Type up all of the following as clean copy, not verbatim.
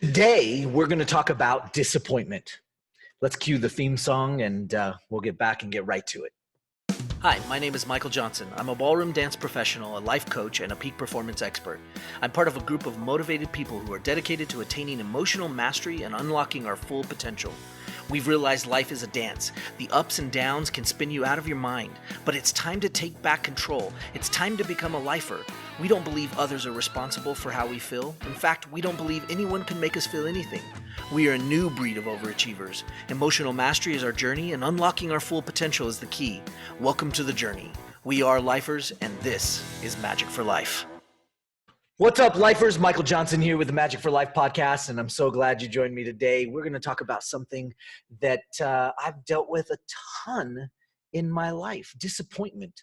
Today, we're going to talk about disappointment. Let's cue the theme song and we'll get back and get right to it. Hi, my name is Michael Johnson. I'm a ballroom dance professional, a life coach, and a peak performance expert. I'm part of a group of motivated people who are dedicated to attaining emotional mastery and unlocking our full potential. We've realized life is a dance. The ups and downs can spin you out of your mind, but it's time to take back control. It's time to become a lifer. We don't believe others are responsible for how we feel. In fact, we don't believe anyone can make us feel anything. We are a new breed of overachievers. Emotional mastery is our journey, and unlocking our full potential is the key. Welcome to the journey. We are lifers, and this is Magic for Life. What's up, lifers? Michael Johnson here with the Magic for Life podcast, and I'm so glad you joined me today. We're going to talk about something that I've dealt with a ton in my life, disappointment.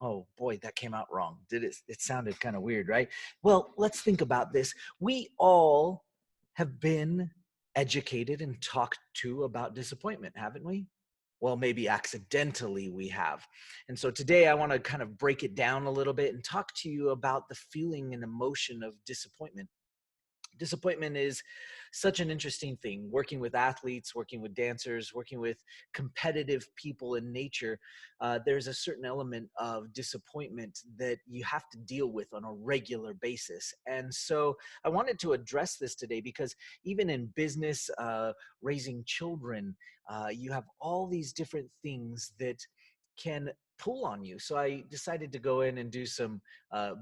Oh boy, that came out wrong. Did it? It sounded kind of weird, right? Well, let's think about this. We all have been educated and talked to about disappointment, haven't we? Well, maybe accidentally we have. And so today I want to kind of break it down a little bit and talk to you about the feeling and emotion of disappointment. Disappointment is such an interesting thing. Working with athletes, working with dancers, working with competitive people in nature, there's a certain element of disappointment that you have to deal with on a regular basis. And so I wanted to address this today because even in business, raising children, you have all these different things that can pull on you. So I decided to go in and do some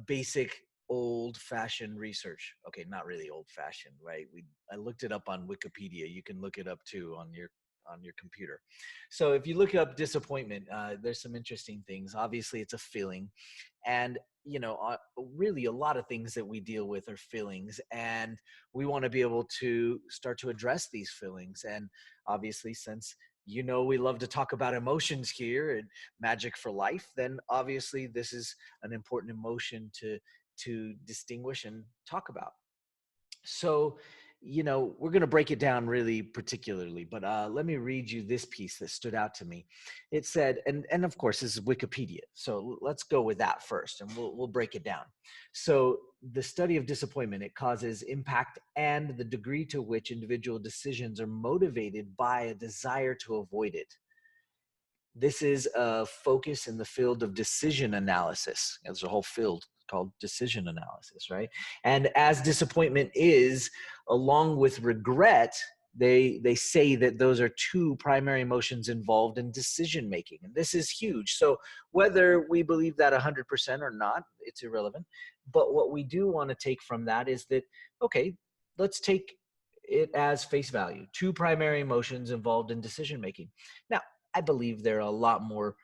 basic old-fashioned research. Okay, not really old-fashioned, right? I looked it up on Wikipedia. You can look it up too on your computer. So if you look up disappointment, there's some interesting things. Obviously, it's a feeling, and really a lot of things that we deal with are feelings, and we want to be able to start to address these feelings. And obviously, since we love to talk about emotions here and Magic for Life, then obviously this is an important emotion to distinguish and talk about. So, we're going to break it down really particularly, but let me read you this piece that stood out to me. It said, and of course, this is Wikipedia. So let's go with that first and we'll break it down. So the study of disappointment, it causes impact and the degree to which individual decisions are motivated by a desire to avoid it. This is a focus in the field of decision analysis. There's a whole field called decision analysis, right? And as disappointment is, along with regret, they say that those are two primary emotions involved in decision making. And this is huge. So whether we believe that 100% or not, it's irrelevant. But what we do want to take from that is that, okay, let's take it as face value. Two primary emotions involved in decision making. Now, I believe there are a lot more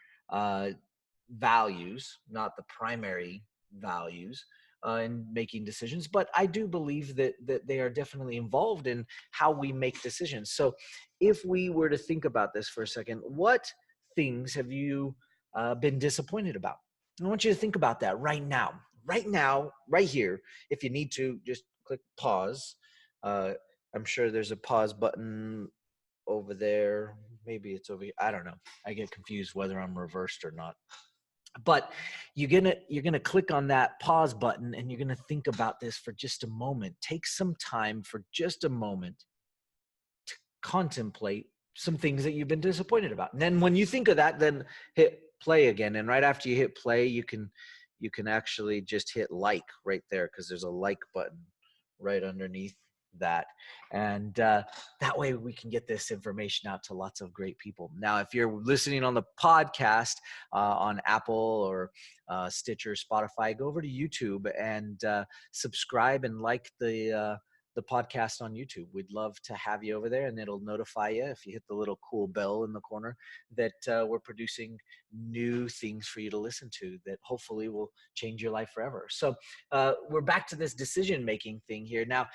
values, not the primary values, in making decisions, but I do believe that they are definitely involved in how we make decisions. So if we were to think about this for a second, what things have you been disappointed about? I want you to think about that right now, right here. If you need to, just click pause. I'm sure there's a pause button over there. Maybe it's over here. I don't know. I get confused whether I'm reversed or not. But you're gonna click on that pause button and you're gonna think about this for just a moment. Take some time for just a moment to contemplate some things that you've been disappointed about. And then when you think of that, then hit play again. And right after you hit play, you can actually just hit like right there because there's a like button right underneath that. And that way we can get this information out to lots of great people. Now, if you're listening on the podcast on Apple or Stitcher, Spotify, go over to YouTube and subscribe and like the podcast on YouTube. We'd love to have you over there, and it'll notify you if you hit the little cool bell in the corner that we're producing new things for you to listen to that hopefully will change your life forever. So we're back to this decision-making thing here. Now,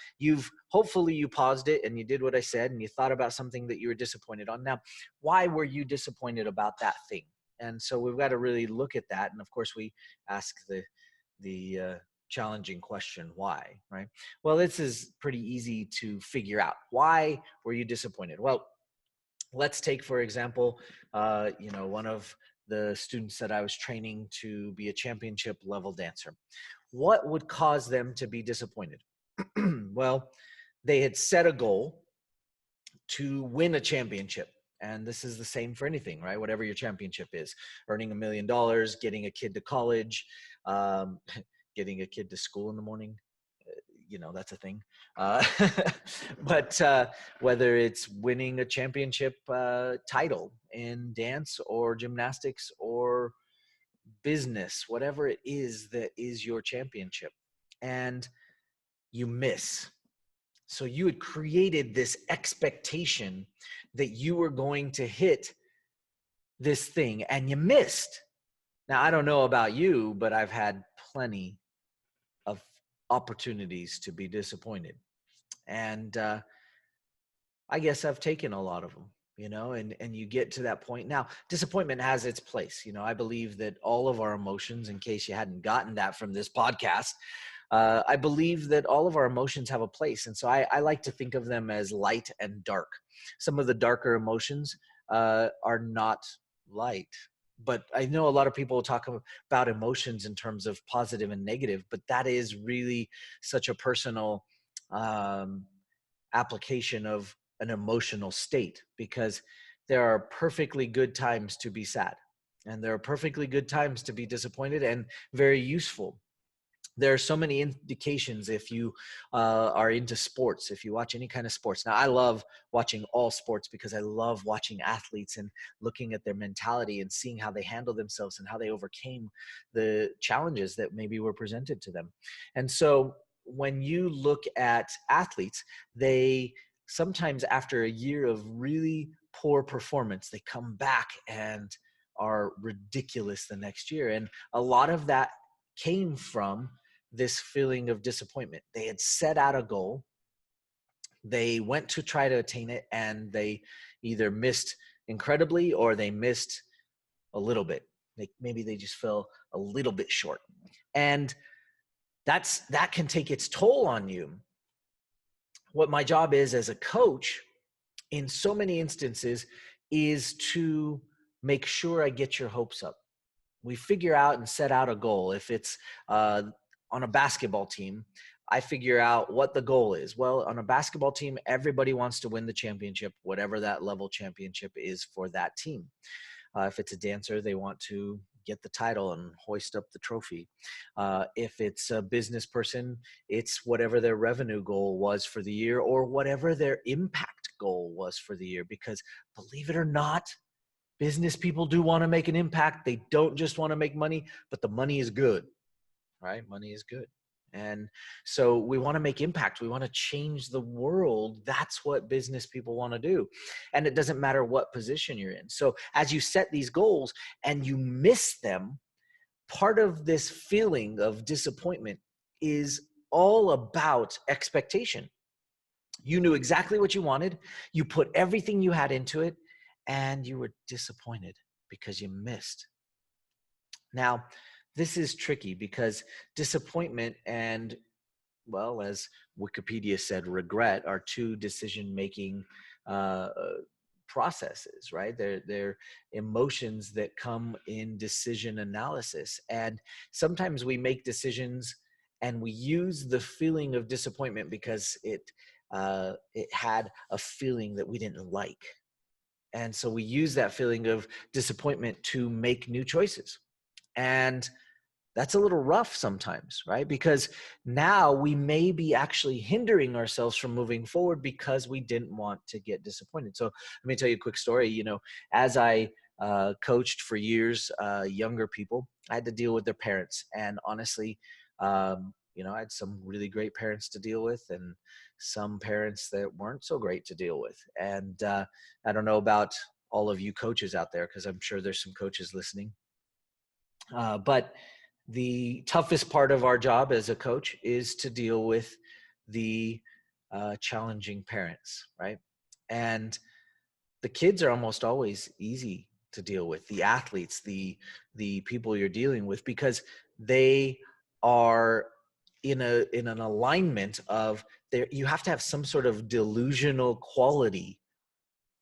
hopefully you paused it and you did what I said and you thought about something that you were disappointed on. Now, why were you disappointed about that thing? And so we've got to really look at that. And of course, we ask the challenging question, why, right? Well, this is pretty easy to figure out. Why were you disappointed? Well, let's take, for example, one of the students that I was training to be a championship level dancer. What would cause them to be disappointed? Well, they had set a goal to win a championship. And this is the same for anything, right? Whatever your championship is, earning $1 million, getting a kid to college, um, getting a kid to school in the morning, that's a thing. Uh, but whether it's winning a championship title in dance or gymnastics or business, whatever it is that is your championship, and you miss. So you had created this expectation that you were going to hit this thing and you missed. Now, I don't know about you, but I've had plenty of opportunities to be disappointed. And I guess I've taken a lot of them, and you get to that point. Now, disappointment has its place. I believe that all of our emotions, in case you hadn't gotten that from this podcast, I believe that all of our emotions have a place. And so I like to think of them as light and dark. Some of the darker emotions are not light. But I know a lot of people talk about emotions in terms of positive and negative, but that is really such a personal application of an emotional state, because there are perfectly good times to be sad, and there are perfectly good times to be disappointed, and very useful. There are so many indications if you are into sports, if you watch any kind of sports. Now, I love watching all sports because I love watching athletes and looking at their mentality and seeing how they handle themselves and how they overcame the challenges that maybe were presented to them. And so when you look at athletes, they sometimes, after a year of really poor performance, they come back and are ridiculous the next year. And a lot of that came from this feeling of disappointment. They had set out a goal, they went to try to attain it, and they either missed incredibly or they missed a little bit. Maybe they just fell a little bit short. And that can take its toll on you. What my job is as a coach in so many instances is to make sure I get your hopes up. We figure out and set out a goal. If it's on a basketball team, I figure out what the goal is. Well, on a basketball team, everybody wants to win the championship, whatever that level championship is for that team. If it's a dancer, they want to get the title and hoist up the trophy. If it's a business person, it's whatever their revenue goal was for the year or whatever their impact goal was for the year. Because believe it or not, business people do want to make an impact. They don't just want to make money, but the money is good, right? Money is good. And so we want to make impact. We want to change the world. That's what business people want to do. And it doesn't matter what position you're in. So as you set these goals and you miss them, part of this feeling of disappointment is all about expectation. You knew exactly what you wanted. You put everything you had into it, and you were disappointed because you missed. Now, this is tricky because disappointment and, well, as Wikipedia said, regret are two decision-making processes, right? They're emotions that come in decision analysis. And sometimes we make decisions and we use the feeling of disappointment because it had a feeling that we didn't like. And so we use that feeling of disappointment to make new choices. And that's a little rough sometimes, right? Because now we may be actually hindering ourselves from moving forward because we didn't want to get disappointed. So let me tell you a quick story. As I coached for years, younger people, I had to deal with their parents. And honestly, I had some really great parents to deal with and some parents that weren't so great to deal with. And I don't know about all of you coaches out there, because I'm sure there's some coaches listening. But the toughest part of our job as a coach is to deal with the challenging parents, right? And the kids are almost always easy to deal with. The athletes, the people you're dealing with, because they are in an alignment of you have to have some sort of delusional quality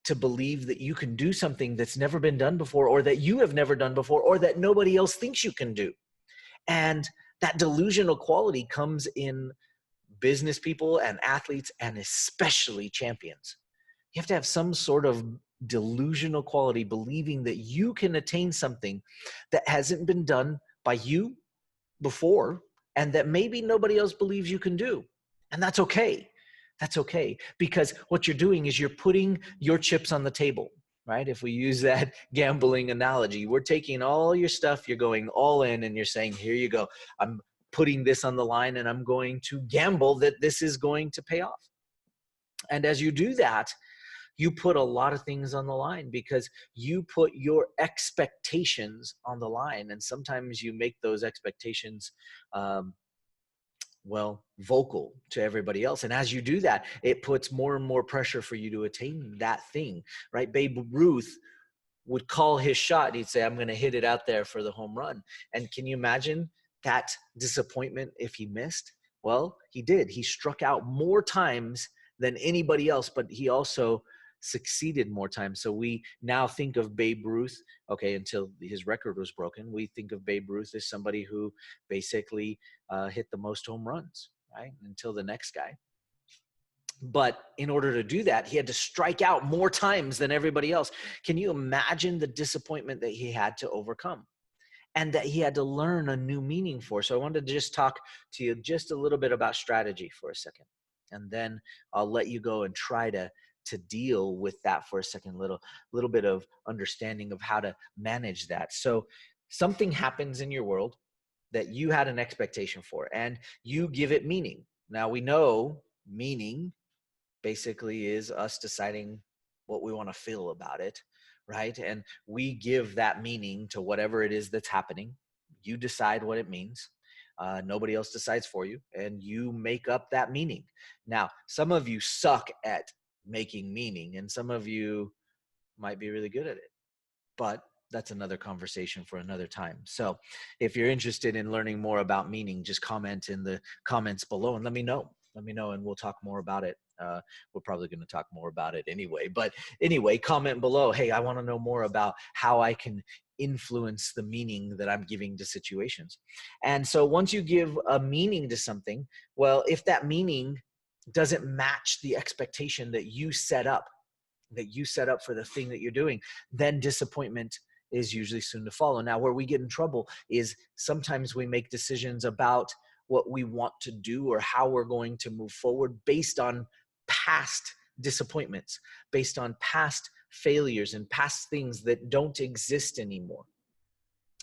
to believe that you can do something that's never been done before, or that you have never done before, or that nobody else thinks you can do. And that delusional quality comes in business people and athletes, and especially champions. You have to have some sort of delusional quality, believing that you can attain something that hasn't been done by you before, and that maybe nobody else believes you can do. And that's okay. That's okay. Because what you're doing is you're putting your chips on the table, right? If we use that gambling analogy, we're taking all your stuff, you're going all in, and you're saying, here you go. I'm putting this on the line, and I'm going to gamble that this is going to pay off. And as you do that, you put a lot of things on the line, because you put your expectations on the line. And sometimes you make those expectations, um, vocal to everybody else. And as you do that, it puts more and more pressure for you to attain that thing, right? Babe Ruth would call his shot. He'd say, I'm going to hit it out there for the home run. And can you imagine that disappointment if he missed? Well, he did. He struck out more times than anybody else, but he also succeeded more times. So we now think of Babe Ruth, okay, until his record was broken, we think of Babe Ruth as somebody who basically hit the most home runs, right? Until the next guy. But in order to do that, he had to strike out more times than everybody else. Can you imagine the disappointment that he had to overcome, and that he had to learn a new meaning for? So I wanted to just talk to you just a little bit about strategy for a second. And then I'll let you go and try to deal with that for a second, little bit of understanding of how to manage that. So something happens in your world that you had an expectation for, and you give it meaning. Now we know meaning basically is us deciding what we want to feel about it, right? And we give that meaning to whatever it is that's happening. You decide what it means. Nobody else decides for you, and you make up that meaning. Now, some of you suck at making meaning, and some of you might be really good at it, but that's another conversation for another time. So if you're interested in learning more about meaning, just comment in the comments below and let me know, and we'll talk more about it. We're probably going to talk more about it anyway, but anyway, comment below. Hey, I want to know more about how I can influence the meaning that I'm giving to situations. And so once you give a meaning to something, well, if that meaning doesn't match the expectation that you set up for the thing that you're doing, then disappointment is usually soon to follow. Now, where we get in trouble is sometimes we make decisions about what we want to do or how we're going to move forward based on past disappointments, based on past failures and past things that don't exist anymore.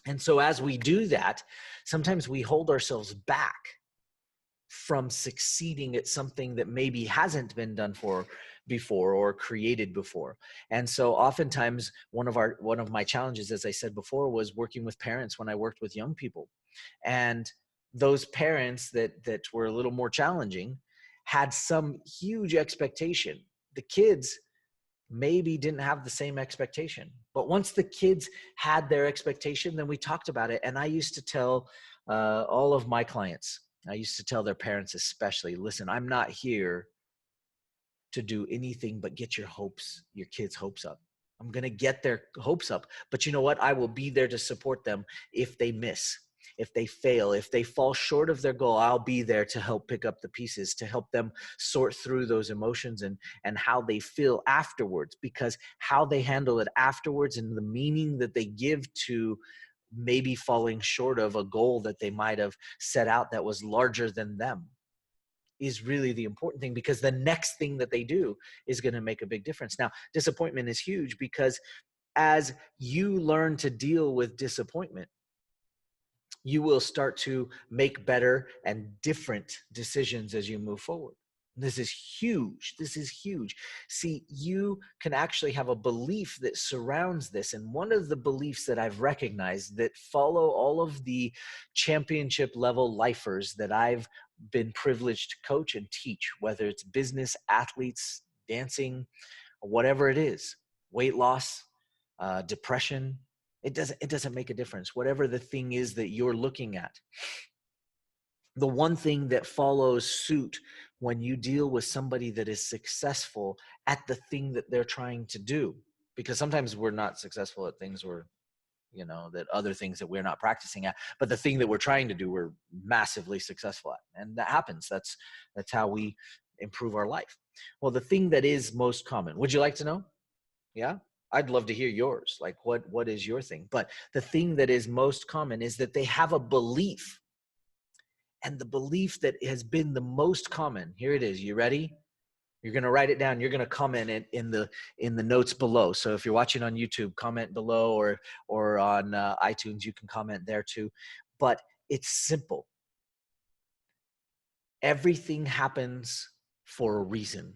And so as we do that, sometimes we hold ourselves back from succeeding at something that maybe hasn't been done for before or created before. And so oftentimes one of my challenges, as I said before, was working with parents when I worked with young people. And those parents that were a little more challenging had some huge expectation. The kids maybe didn't have the same expectation. But once the kids had their expectation, then we talked about it. And I used to tell all of my clients, I used to tell their parents especially, listen, I'm not here to do anything but get your kids' hopes up. I'm going to get their hopes up. But you know what? I will be there to support them if they miss, if they fail, if they fall short of their goal. I'll be there to help pick up the pieces, to help them sort through those emotions and how they feel afterwards, because how they handle it afterwards and the meaning that they give to maybe falling short of a goal that they might have set out that was larger than them is really the important thing, because the next thing that they do is going to make a big difference. Now, disappointment is huge, because as you learn to deal with disappointment, you will start to make better and different decisions as you move forward. This is huge. This is huge. See, you can actually have a belief that surrounds this. And one of the beliefs that I've recognized that follow all of the championship level lifers that I've been privileged to coach and teach, whether it's business, athletes, dancing, whatever it is, weight loss, depression, it doesn't make a difference. Whatever the thing is that you're looking at, the one thing that follows suit when you deal with somebody that is successful at the thing that they're trying to do, because sometimes we're not successful at things we're that other things that we're not practicing at, but the thing that we're trying to do, we're massively successful at. And that happens. That's how we improve our life. Well, the thing that is most common, would you like to know? Yeah. I'd love to hear yours. Like what is your thing? But the thing that is most common is that they have a belief. And the belief that has been the most common, here it is. You ready? You're going to write it down. You're going to comment it in the notes below. So if you're watching on YouTube, comment below, or on iTunes, you can comment there too. But it's simple. Everything happens for a reason.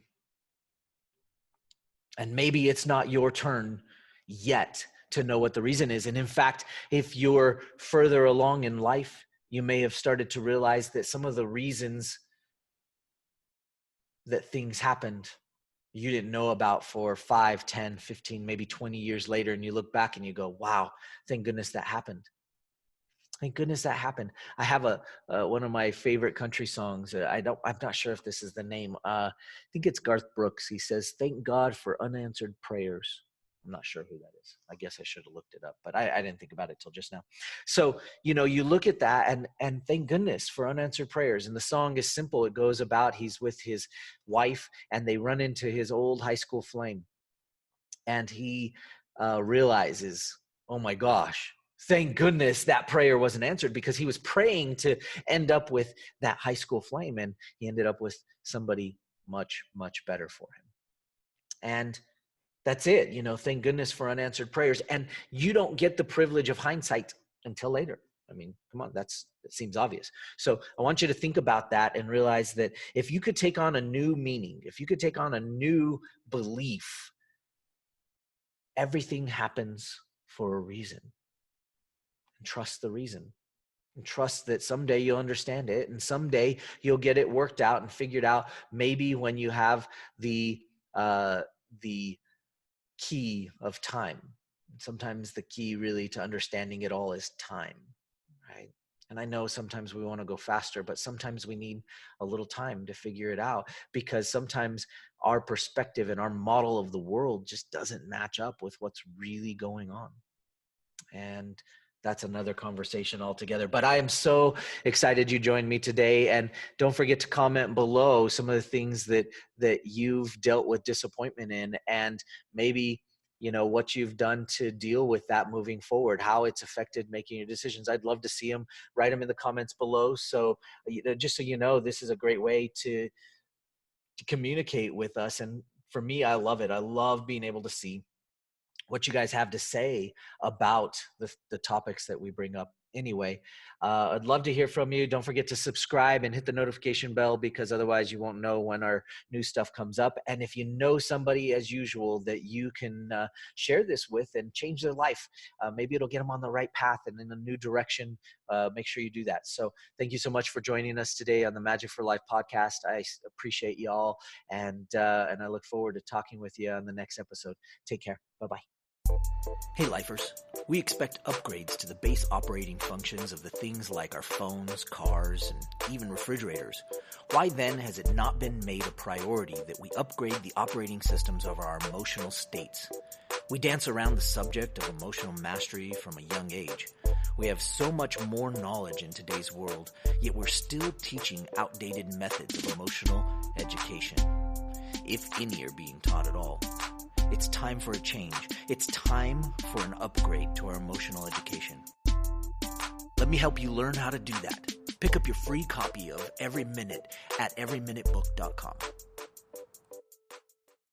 And maybe it's not your turn yet to know what the reason is. And in fact, if you're further along in life, you may have started to realize that some of the reasons that things happened you didn't know about for 5, 10, 15, maybe 20 years later. And you look back and you go, wow, thank goodness that happened. Thank goodness that happened. I have one of my favorite country songs. I'm not sure if this is the name. I think it's Garth Brooks. He says, "Thank God for unanswered prayers." I'm not sure who that is. I guess I should have looked it up, but I didn't think about it till just now. So, you look at that and thank goodness for unanswered prayers. And the song is simple. It goes about, he's with his wife and they run into his old high school flame. And he realizes, oh my gosh, thank goodness that prayer wasn't answered, because he was praying to end up with that high school flame. And he ended up with somebody much, much better for him. And that's it. Thank goodness for unanswered prayers. And you don't get the privilege of hindsight until later. I mean, come on, that seems obvious. So I want you to think about that and realize that if you could take on a new meaning, if you could take on a new belief, everything happens for a reason. And trust the reason. And trust that someday you'll understand it, and someday you'll get it worked out and figured out. Maybe when you have the key of time. Sometimes the key really to understanding it all is time, right? And I know sometimes we want to go faster, but sometimes we need a little time to figure it out, because sometimes our perspective and our model of the world just doesn't match up with what's really going on. And that's another conversation altogether. But I am so excited you joined me today. And don't forget to comment below some of the things that you've dealt with disappointment in, and maybe, what you've done to deal with that moving forward, how it's affected making your decisions. I'd love to see them. Write them in the comments below. So, just so you know, this is a great way to communicate with us. And for me, I love it. I love being able to see what you guys have to say about the topics that we bring up. Anyway, I'd love to hear from you. Don't forget to subscribe and hit the notification bell, because otherwise you won't know when our new stuff comes up. And if you know somebody, as usual, that you can share this with and change their life, maybe it'll get them on the right path and in a new direction. Make sure you do that. So thank you so much for joining us today on the Magic for Life podcast. I appreciate y'all, and I look forward to talking with you on the next episode. Take care. Bye-bye. Hey lifers, we expect upgrades to the base operating functions of the things like our phones, cars, and even refrigerators. Why then has it not been made a priority that we upgrade the operating systems of our emotional states? We dance around the subject of emotional mastery from a young age. We have so much more knowledge in today's world, yet we're still teaching outdated methods of emotional education, if any are being taught at all. It's time for a change. It's time for an upgrade to our emotional education. Let me help you learn how to do that. Pick up your free copy of Every Minute at everyminutebook.com.